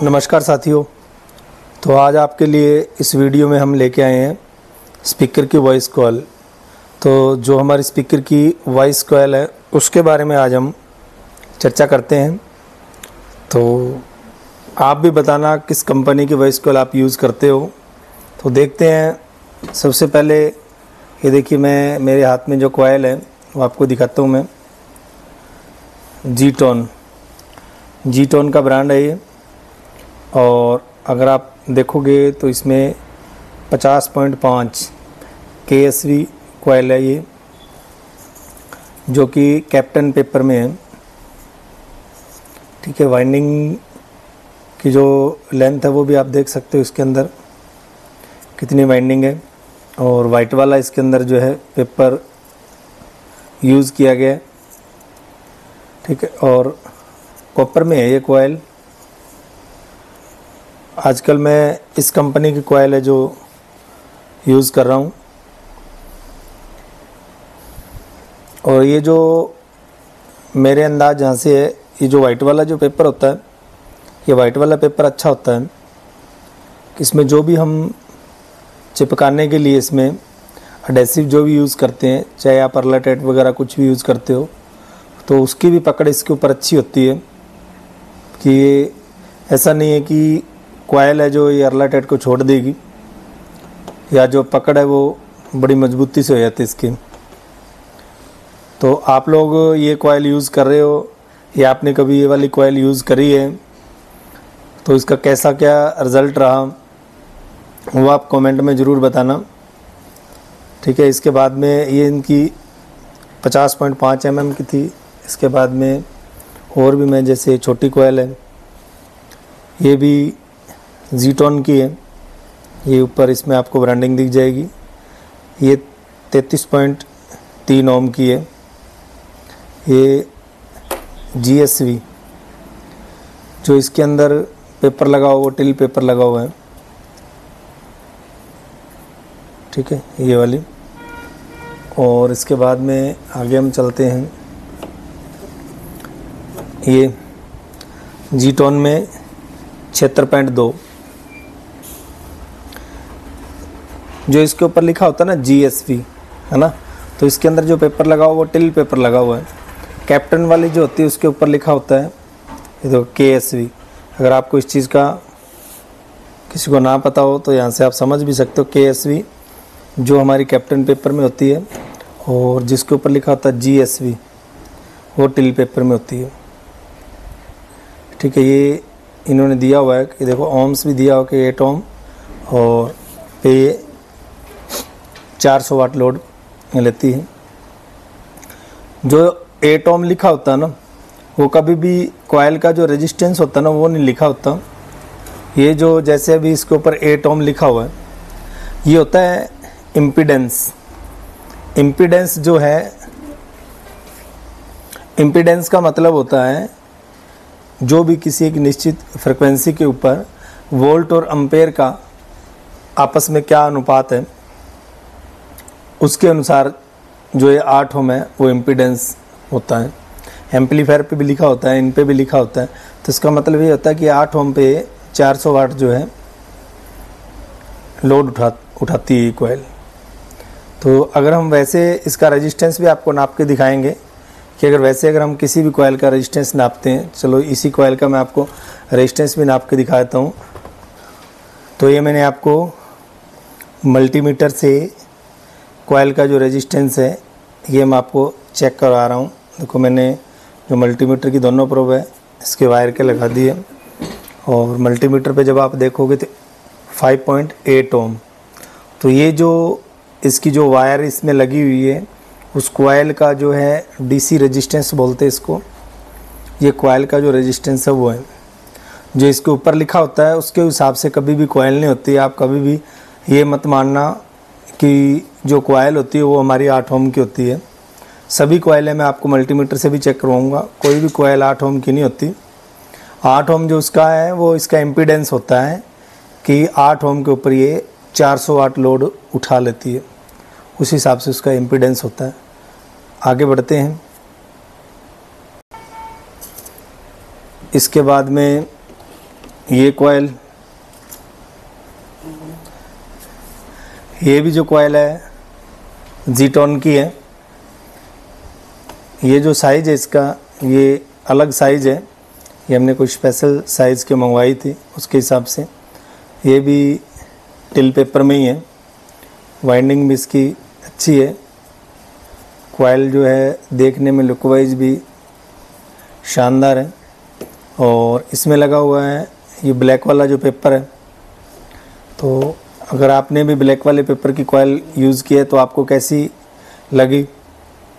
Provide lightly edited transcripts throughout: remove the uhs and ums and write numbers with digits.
नमस्कार साथियों। तो आज आपके लिए इस वीडियो में हम लेके आए हैं स्पीकर की वॉइस कॉल। तो जो हमारी स्पीकर की वॉइस कॉल है उसके बारे में आज हम चर्चा करते हैं। तो आप भी बताना किस कंपनी की वॉइस कॉल आप यूज़ करते हो। तो देखते हैं। सबसे पहले ये देखिए, मैं मेरे हाथ में जो कॉइल है वो आपको दिखाता हूँ। मैं जी टोन का ब्रांड है ये, और अगर आप देखोगे तो इसमें 50.5 KSV कॉइल है ये, जो कि कैप्टन पेपर में है। ठीक है, वाइंडिंग की जो लेंथ है वो भी आप देख सकते हो इसके अंदर कितनी वाइंडिंग है। और वाइट वाला इसके अंदर जो है पेपर यूज़ किया गया है। ठीक है, और कॉपर में है ये कॉइल। आजकल मैं इस कंपनी की कॉइल है जो यूज़ कर रहा हूँ। और ये जो मेरे अंदाज यहाँ से है, ये जो वाइट वाला जो पेपर होता है, ये वाइट वाला पेपर अच्छा होता है। इसमें जो भी हम चिपकाने के लिए इसमें एडेसिव जो भी यूज़ करते हैं, चाहे आप अर्ला टेप वगैरह कुछ भी यूज़ करते हो, तो उसकी भी पकड़ इसके ऊपर अच्छी होती है। कि ये ऐसा नहीं है कि कॉइल है जो ये अर्ला टेप को छोड़ देगी, या जो पकड़ है वो बड़ी मजबूती से हो जाती है इसकी। तो आप लोग ये कॉइल यूज़ कर रहे हो या आपने कभी ये वाली कॉइल यूज़ करी है, तो इसका कैसा क्या रिज़ल्ट रहा वो आप कमेंट में ज़रूर बताना। ठीक है, इसके बाद में ये इनकी 50.5 mm की थी। इसके बाद में और भी मैं जैसे छोटी कॉइल है, ये भी जी टोन की है। ये ऊपर इसमें आपको ब्रांडिंग दिख जाएगी। ये 33.3 ओम की है। ये GSV जो इसके अंदर पेपर लगा हुआ, टिल पेपर लगा हुआ है। ठीक है, ये वाली। और इसके बाद में आगे हम चलते हैं। ये जी टोन में 76.2, जो इसके ऊपर लिखा होता है ना GSV, है ना। तो इसके अंदर जो पेपर लगा हुआ वो टिल पेपर लगा हुआ है। कैप्टन वाली जो होती है उसके ऊपर लिखा होता है ये तो KSV। अगर आपको इस चीज़ का किसी को ना पता हो तो यहाँ से आप समझ भी सकते हो। KSV जो हमारी कैप्टन पेपर में होती है, और जिसके ऊपर लिखा होता है GSV वो टिल पेपर में होती है। ठीक है, ये इन्होंने दिया हुआ है कि देखो ओम्स भी दिया हुआ कि 8 ओम, और पे 400 वाट लोड लेती है। जो 8 ओम लिखा होता है ना, वो कभी भी कॉइल का जो रेजिस्टेंस होता है ना वो नहीं लिखा होता। ये जो जैसे अभी इसके ऊपर 8 ओम लिखा हुआ है, ये होता है इम्पीडेंस। इम्पीडेंस जो है, इम्पीडेंस का मतलब होता है जो भी किसी एक निश्चित फ्रिक्वेंसी के ऊपर वोल्ट और एम्पेयर का आपस में क्या अनुपात है, उसके अनुसार जो ये 8 ओम है वो इम्पीडेंस होता है। एम्पलीफायर पे भी लिखा होता है, इन पे भी लिखा होता है। तो इसका मतलब ये होता है कि 8 ओम पे 400 वाट जो है लोड उठाती है कॉइल। तो अगर हम वैसे इसका रेजिस्टेंस भी आपको नाप के दिखाएंगे कि अगर हम किसी भी कॉइल का रेजिस्टेंस नापते हैं, चलो इसी कॉइल का मैं आपको रेजिस्टेंस भी नाप के दिखा देता हूँ। तो ये मैंने आपको मल्टीमीटर से कॉइल का जो रेजिस्टेंस है ये मैं आपको चेक करवा रहा हूँ। देखो, मैंने जो मल्टीमीटर की दोनों प्रोब है इसके वायर के लगा दिए, और मल्टीमीटर पे जब आप देखोगे तो 5.8 ओम। तो ये जो इसकी जो वायर इसमें लगी हुई है, उस कॉइल का जो है DC रेजिस्टेंस बोलते हैं इसको। ये कॉइल का जो रेजिस्टेंस है वो है जो इसके ऊपर लिखा होता है, उसके हिसाब से कभी भी कॉइल नहीं होती। आप कभी भी ये मत मानना कि जो कॉइल होती है वो हमारी 8 ओम की होती है। सभी कॉइलें मैं आपको मल्टीमीटर से भी चेक करवाऊँगा, कोई भी कॉइल 8 ओम की नहीं होती। 8 ओम जो उसका है वो इसका इम्पीडेंस होता है कि 8 ओम के ऊपर ये 400 वाट लोड उठा लेती है, उस हिसाब से उसका इम्पीडेंस होता है। आगे बढ़ते हैं। इसके बाद में ये कॉयल, ये भी जो कॉयल है जीटॉन की है। ये जो साइज़ है इसका, ये अलग साइज़ है, ये हमने कोई स्पेशल साइज़ के मंगवाई थी उसके हिसाब से। ये भी टिल पेपर में ही है, वाइंडिंग भी इसकी अच्छी है। कॉयल जो है देखने में लुक वाइज भी शानदार है। और इसमें लगा हुआ है ये ब्लैक वाला जो पेपर है, तो अगर आपने भी ब्लैक वाले पेपर की कॉयल यूज़ की है तो आपको कैसी लगी,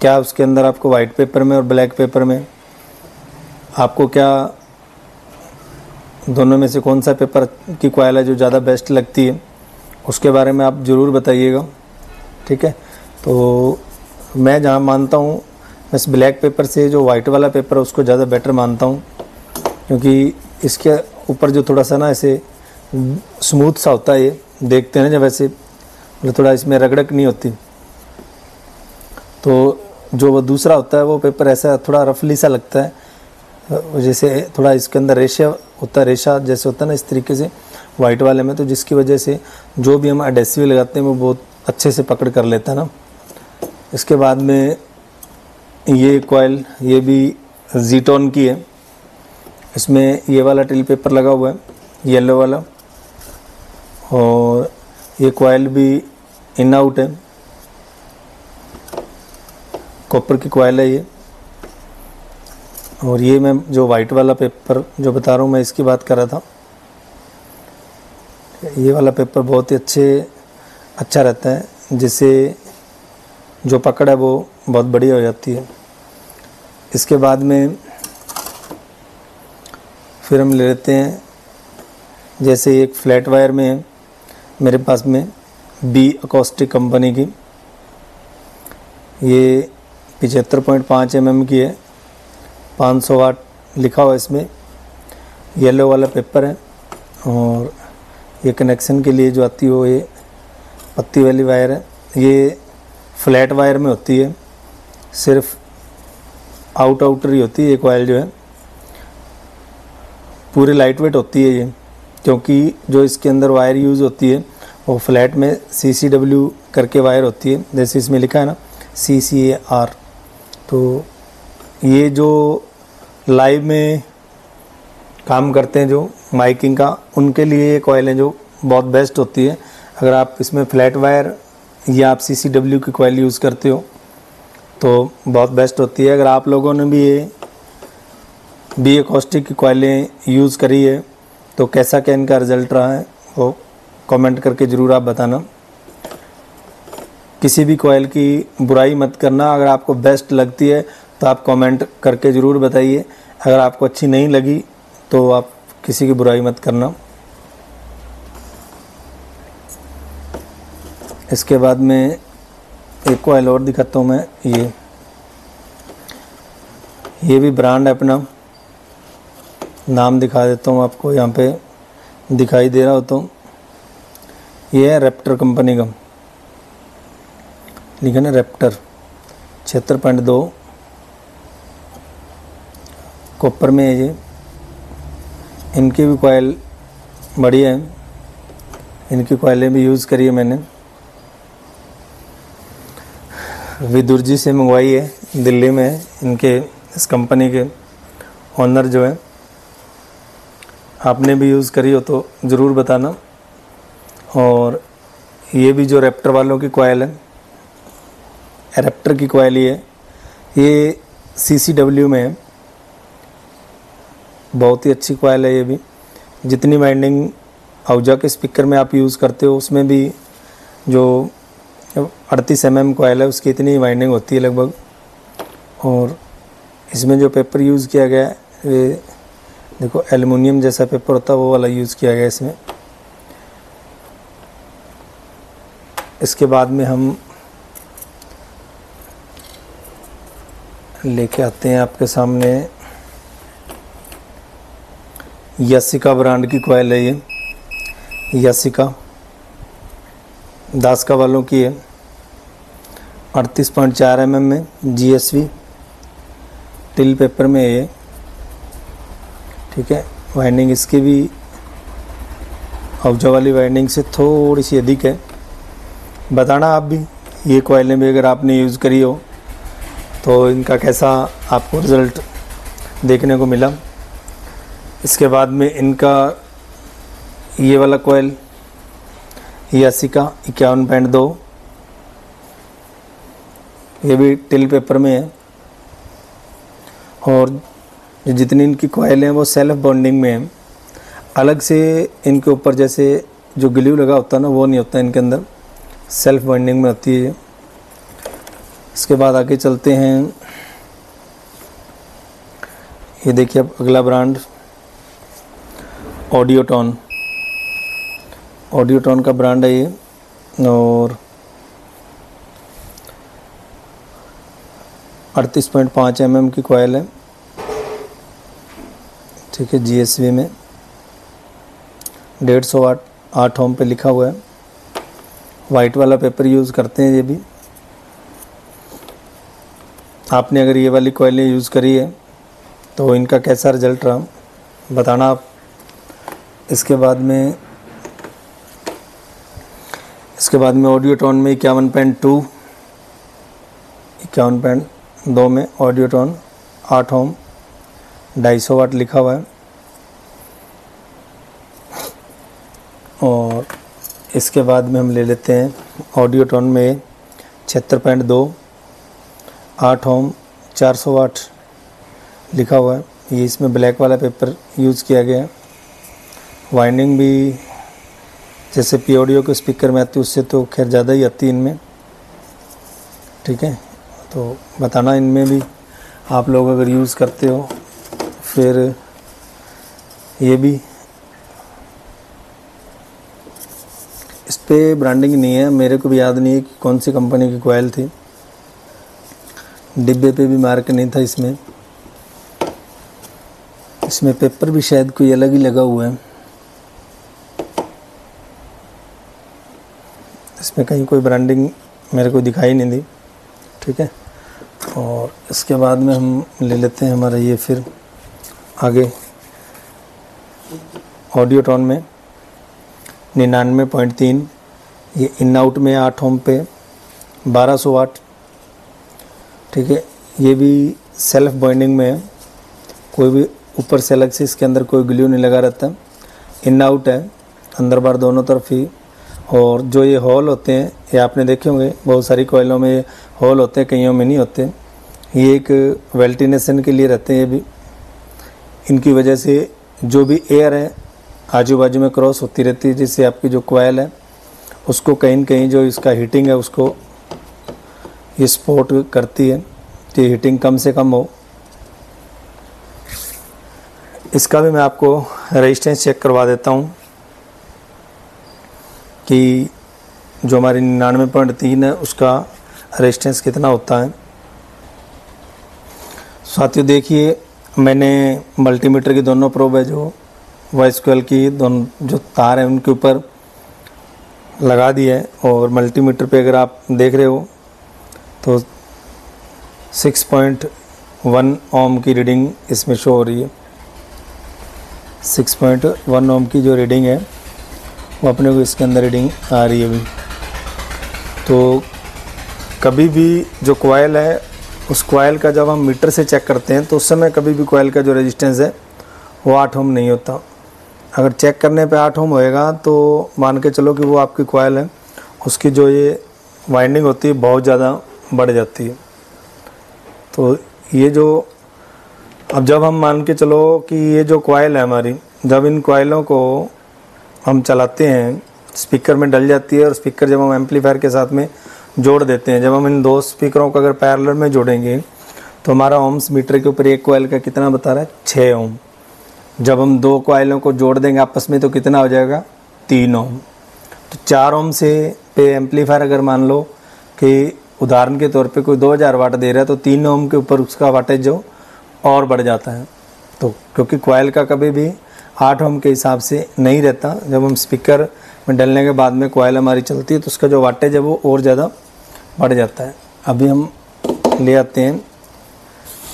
क्या उसके अंदर आपको वाइट पेपर में और ब्लैक पेपर में आपको क्या दोनों में से कौन सा पेपर की कॉयल है जो ज़्यादा बेस्ट लगती है, उसके बारे में आप ज़रूर बताइएगा। ठीक है, तो मैं जहाँ मानता हूँ, मैं इस ब्लैक पेपर से जो वाइट वाला पेपर है उसको ज़्यादा बेटर मानता हूँ, क्योंकि इसके ऊपर जो थोड़ा सा ना ऐसे स्मूथ सा होता है, ये देखते हैं ना जब ऐसे मतलब थोड़ा इसमें रगड़क नहीं होती। तो जो वो दूसरा होता है वो पेपर ऐसा थोड़ा रफली सा लगता है, जैसे थोड़ा इसके अंदर रेशा होता है, रेशा जैसे होता है ना इस तरीके से वाइट वाले में, तो जिसकी वजह से जो भी हम एडेसिव लगाते हैं वो बहुत अच्छे से पकड़ कर लेता है ना। इसके बाद में ये कॉयल, ये भी जीटॉन की है। इसमें ये वाला टिल पेपर लगा हुआ है, येलो वाला, और ये कॉयल भी इन आउट है, कॉपर की कॉयल है ये। और ये मैं जो वाइट वाला पेपर जो बता रहा हूँ मैं इसकी बात कर रहा था, ये वाला पेपर बहुत ही अच्छा रहता है, जिससे जो पकड़ है वो बहुत बढ़िया हो जाती है। इसके बाद में फिर हम ले लेते हैं, जैसे एक फ्लैट वायर में है मेरे पास में बी अकोस्टिक कंपनी की, ये 75.5 mm की है, 500 वाट लिखा हुआ है इसमें, येलो वाला पेपर है। और ये कनेक्शन के लिए जो आती है वो ये पत्ती वाली वायर है, ये फ्लैट वायर में होती है, सिर्फ आउटर ही होती है। ये कॉयल जो है पूरी लाइट वेट होती है ये, क्योंकि जो इसके अंदर वायर यूज़ होती है वो फ्लैट में CCW करके वायर होती है, जैसे इसमें लिखा है ना CCAR। तो ये जो लाइव में काम करते हैं जो माइकिंग का, उनके लिए ये कॉयल है जो बहुत बेस्ट होती है। अगर आप इसमें फ्लैट वायर या आप CCW की कॉयल यूज़ करते हो तो बहुत बेस्ट होती है। अगर आप लोगों ने भी ये बी अकोस्टिक की कॉयलें यूज़ करी है तो कैसा क्या इनका रिज़ल्ट रहा है वो कमेंट करके ज़रूर आप बताना। किसी भी कॉयल की बुराई मत करना, अगर आपको बेस्ट लगती है तो आप कमेंट करके ज़रूर बताइए, अगर आपको अच्छी नहीं लगी तो आप किसी की बुराई मत करना। इसके बाद में एक कॉयल और दिखाता हूँ मैं, ये भी ब्रांड है अपना, नाम दिखा देता हूँ आपको, यहाँ पे दिखाई दे रहा हो तो ये है रैप्टर कंपनी का, लिखा ना रैप्टर 76.2 कॉपर में है ये। इनकी भी कॉयल बढ़िया है, इनकी कॉयलें भी यूज़ करी है मैंने, विदुर जी से मंगवाई है, दिल्ली में है इनके, इस कंपनी के ओनर जो है। आपने भी यूज़ करी हो तो ज़रूर बताना। और ये भी जो रैप्टर वालों की कॉयल है, रैप्टर की कॉयल ही है, ये CCW में है, बहुत ही अच्छी कॉयल है ये भी। जितनी वाइंडिंग आउजा के स्पीकर में आप यूज़ करते हो उसमें भी जो 38 mm कॉयल है उसकी इतनी वाइंडिंग होती है लगभग। और इसमें जो पेपर यूज़ किया गया है ये देखो एल्युमिनियम जैसा पेपर होता है वो वाला यूज़ किया गया इसमें। इसके बाद में हम लेके आते हैं आपके सामने यासिका ब्रांड की कॉयल है ये, यासिका दासका वालों की है, 38.4 mm में GSV टिल पेपर में है ये। ठीक है, वाइंडिंग इसकी भी ऑब्जर्व वाली वाइंडिंग से थोड़ी सी अधिक है। बताना आप भी ये कॉइलें भी अगर आपने यूज़ करी हो तो इनका कैसा आपको रिज़ल्ट देखने को मिला। इसके बाद में इनका ये वाला कॉइल, ये 80 का 51.2, ये भी टिल पेपर में है। और जितनी इनकी कॉइल हैं वो सेल्फ बॉन्डिंग में है। अलग से इनके ऊपर जैसे जो ग्लू लगा होता है ना, वो नहीं होता इनके अंदर, सेल्फ बॉन्डिंग में होती है। इसके बाद आगे चलते हैं। ये देखिए अब अगला ब्रांड ऑडियोटोन। ऑडियोटोन का ब्रांड है ये, और 38.5 mm की कॉइल है, ठीक है, GSV में 150 वाट 8 ओम पे लिखा हुआ है। वाइट वाला पेपर यूज़ करते हैं ये भी। आपने अगर ये वाली कॉइलें यूज़ करी है तो इनका कैसा रिजल्ट रहा बताना आप। इसके बाद में ऑडियोटोन में 51.2 में ऑडियोटोन 8 ओम 250 वाट लिखा हुआ है। और इसके बाद में हम ले लेते हैं ऑडियोटोन में 76.2 8 ओम 400 वाट लिखा हुआ है। ये इसमें ब्लैक वाला पेपर यूज़ किया गया है। वाइंडिंग भी जैसे पी ऑडियो के स्पीकर में आती है उससे तो खैर ज़्यादा ही आती है इनमें, ठीक है। तो बताना इनमें भी आप लोग अगर यूज़ करते हो। फिर ये भी इस पर ब्रांडिंग नहीं है, मेरे को भी याद नहीं है कि कौन सी कंपनी की कॉइल थी, डिब्बे पे भी मार्क नहीं था इसमें पेपर भी शायद कोई अलग ही लगा हुआ है। इसमें कहीं कोई ब्रांडिंग मेरे को दिखाई नहीं दी, ठीक है। और इसके बाद में हम ले लेते हैं हमारा ये फिर आगे ऑडियोटोन में 99.3, ये इन आउट में 8 ओम पे 1200 वाट, ठीक है। ये भी सेल्फ बाइंडिंग में है, कोई भी ऊपर से अलग से इसके अंदर कोई ग्लू नहीं लगा रहता, इन आउट है अंदर बाहर दोनों तरफ ही। और जो ये हॉल होते हैं ये आपने देखे होंगे, बहुत सारी कॉइलों में ये हॉल होते हैं, कईयों में नहीं होते। ये एक वेंटिलेशन के लिए रहते हैं। ये भी इनकी वजह से जो भी एयर है आजू बाजू में क्रॉस होती रहती है, जिससे आपकी जो कॉइल है उसको कहीं न कहीं जो इसका हीटिंग है उसको ये सपोर्ट करती है कि हीटिंग कम से कम हो। इसका भी मैं आपको रेजिस्टेंस चेक करवा देता हूँ कि जो हमारी 99.3 है उसका रेजिस्टेंस कितना होता है। साथियों देखिए, मैंने मल्टीमीटर की दोनों प्रोब है जो वॉइस कॉइल की दोनों जो तार हैं उनके ऊपर लगा दी है। और मल्टीमीटर पे अगर आप देख रहे हो तो 6.1 ओम की रीडिंग इसमें शो हो रही है। 6.1 ओम की जो रीडिंग है वो अपने को इसके अंदर रीडिंग आ रही है अभी। तो कभी भी जो कॉइल है उस कॉइल का जब हम मीटर से चेक करते हैं तो उस समय कभी भी कॉइल का जो रेजिस्टेंस है वो 8 ओम नहीं होता। अगर चेक करने पे 8 ओम होएगा तो मान के चलो कि वो आपकी कॉइल है उसकी जो ये वाइंडिंग होती है बहुत ज़्यादा बढ़ जाती है। तो ये जो अब जब हम मान के चलो कि ये जो कॉइल है हमारी, जब इन कॉइलों को हम चलाते हैं स्पीकर में डल जाती है, और स्पीकर जब हम एम्पलीफायर के साथ में जोड़ देते हैं, जब हम इन दो स्पीकरों को अगर पैरेलल में जोड़ेंगे तो हमारा ओम्स मीटर के ऊपर एक कॉइल का कितना बता रहा है 6 ओम। जब हम दो कॉइलों को जोड़ देंगे आपस में तो कितना हो जाएगा 3 ओम। तो 4 ओम से पे एम्पलीफायर अगर मान लो कि उदाहरण के तौर पे कोई 2000 वाट दे रहा है तो 3 ओम के ऊपर उसका वाटेज जो और बढ़ जाता है। तो क्योंकि कॉइल का कभी भी 8 ओम के हिसाब से नहीं रहता, जब हम स्पीकर में डलने के बाद में कॉइल हमारी चलती है तो उसका जो वाटेज है वो और ज़्यादा बढ़ जाता है। अभी हम ले आते हैं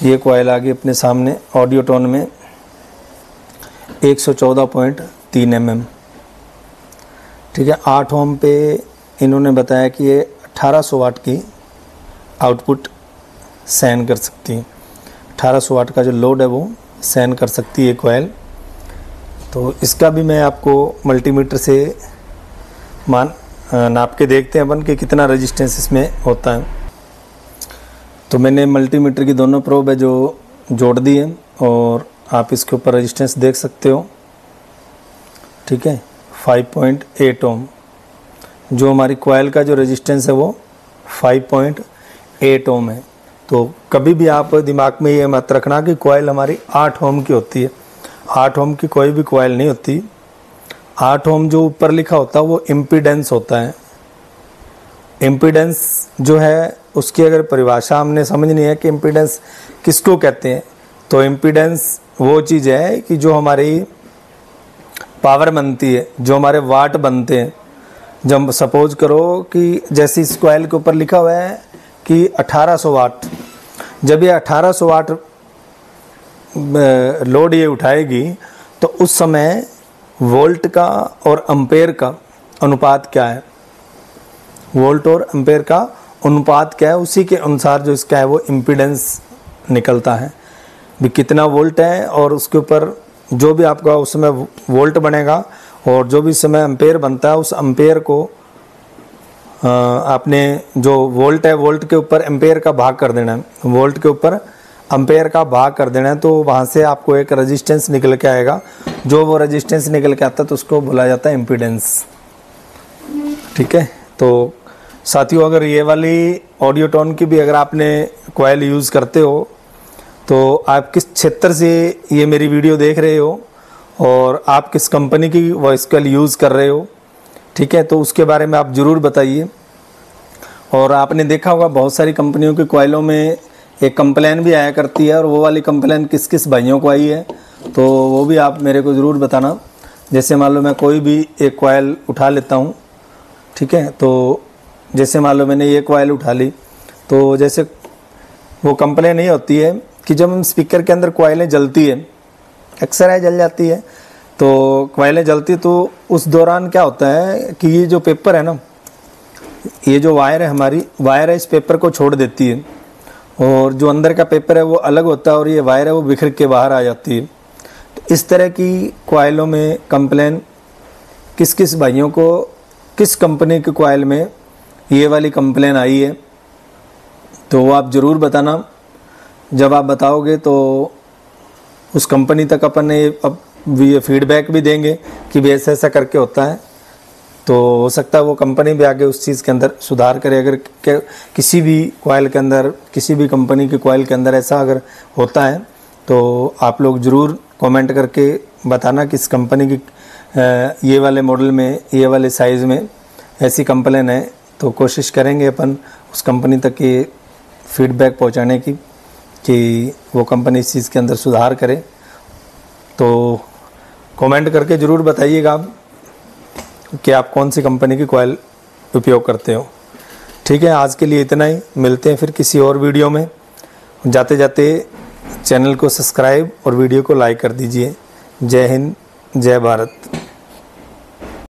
ये कॉइल आगे अपने सामने ऑडियोटोन में 114.3 mm, ठीक है। 8 ओम पे इन्होंने बताया कि ये 1800 वाट की आउटपुट सहन कर सकती है। 1800 वाट का जो लोड है वो सहन कर सकती है कॉइल। तो इसका भी मैं आपको मल्टीमीटर से नाप के देखते हैं अपन कि कितना रेजिस्टेंस इसमें होता है। तो मैंने मल्टीमीटर की दोनों प्रोब है जो जोड़ दी है और आप इसके ऊपर रेजिस्टेंस देख सकते हो। ठीक है, 5.8 ओम जो हमारी कॉइल का जो रेजिस्टेंस है वो 5.8 ओम है। तो कभी भी आप दिमाग में ये मत रखना कि कॉइल हमारी 8 ओम की होती है। 8 ओम की कोई भी कॉइल नहीं होती। 8 ओम जो ऊपर लिखा होता है वो इम्पीडेंस होता है। इम्पीडेंस जो है उसकी अगर परिभाषा हमने समझनी है कि इम्पीडेंस किसको कहते हैं, तो इम्पीडेंस वो चीज़ है कि जो हमारी पावर बनती है, जो हमारे वाट बनते हैं। जब सपोज करो कि जैसे इस कॉइल के ऊपर लिखा हुआ है कि 1800 वाट, जब ये 1800 वाट लोड ये उठाएगी तो उस समय वोल्ट का और एम्पेयर का अनुपात क्या है, वोल्ट और एम्पेयर का अनुपात क्या है, उसी के अनुसार जो इसका है वो इम्पीडेंस निकलता है भी कितना वोल्ट है। और उसके ऊपर जो भी आपका उस समय वोल्ट बनेगा और जो भी समय एम्पेयर बनता है उस एम्पेयर को आपने जो वोल्ट है वोल्ट के ऊपर एम्पेयर का भाग कर देना है, वोल्ट के ऊपर एम्पेयर का भाग कर देना है। तो वहाँ से आपको एक रेजिस्टेंस निकल के आएगा। जो वो रेजिस्टेंस निकल के आता है तो उसको बोला जाता है इम्पीडेंस। ठीक है। तो साथियों, अगर ये वाली ऑडियो टोन की भी अगर आपने कॉइल यूज़ करते हो तो आप किस क्षेत्र से ये मेरी वीडियो देख रहे हो और आप किस कंपनी की वॉइस कॉइल यूज़ कर रहे हो, ठीक है, तो उसके बारे में आप ज़रूर बताइए। और आपने देखा होगा बहुत सारी कंपनियों की कॉइलों में एक कंप्लेन भी आया करती है, और वो वाली कंप्लेन किस किस भाइयों को आई है तो वो भी आप मेरे को ज़रूर बताना। जैसे मान लो मैं कोई भी एक कॉइल उठा लेता हूँ, ठीक है, तो जैसे मान लो मैंने ये कॉइल उठा ली, तो जैसे वो कंप्लेन ये होती है कि जब हम स्पीकर के अंदर कॉइलें जलती है, अक्सर है जल जाती है, तो कॉइलें जलती तो उस दौरान क्या होता है कि ये जो पेपर है ना, ये जो वायर है हमारी वायर है, इस पेपर को छोड़ देती है और जो अंदर का पेपर है वो अलग होता है और ये वायर है वो बिखर के बाहर आ जाती है। तो इस तरह की कॉइलों में कंप्लेन किस किस भाइयों को किस कंपनी के कॉइल में ये वाली कंप्लेन आई है तो वो आप ज़रूर बताना। जब आप बताओगे तो उस कंपनी तक अपन ने अब ये फीडबैक भी देंगे कि भी ऐसा ऐसा करके होता है, तो हो सकता है वो कंपनी भी आगे उस चीज़ के अंदर सुधार करे। अगर किसी भी कॉइल के अंदर, किसी भी कंपनी की कॉइल के अंदर ऐसा अगर होता है तो आप लोग ज़रूर कमेंट करके बताना कि इस कंपनी की ये वाले मॉडल में, ये वाले साइज़ में ऐसी कंप्लेन है, तो कोशिश करेंगे अपन उस कंपनी तक ये फीडबैक पहुंचाने की कि वो कंपनी इस चीज़ के अंदर सुधार करे। तो कमेंट करके ज़रूर बताइएगा आप कि आप कौन सी कंपनी की कॉइल उपयोग करते हो। ठीक है, आज के लिए इतना ही। मिलते हैं फिर किसी और वीडियो में। जाते जाते चैनल को सब्सक्राइब और वीडियो को लाइक कर दीजिए। जय हिंद, जय भारत।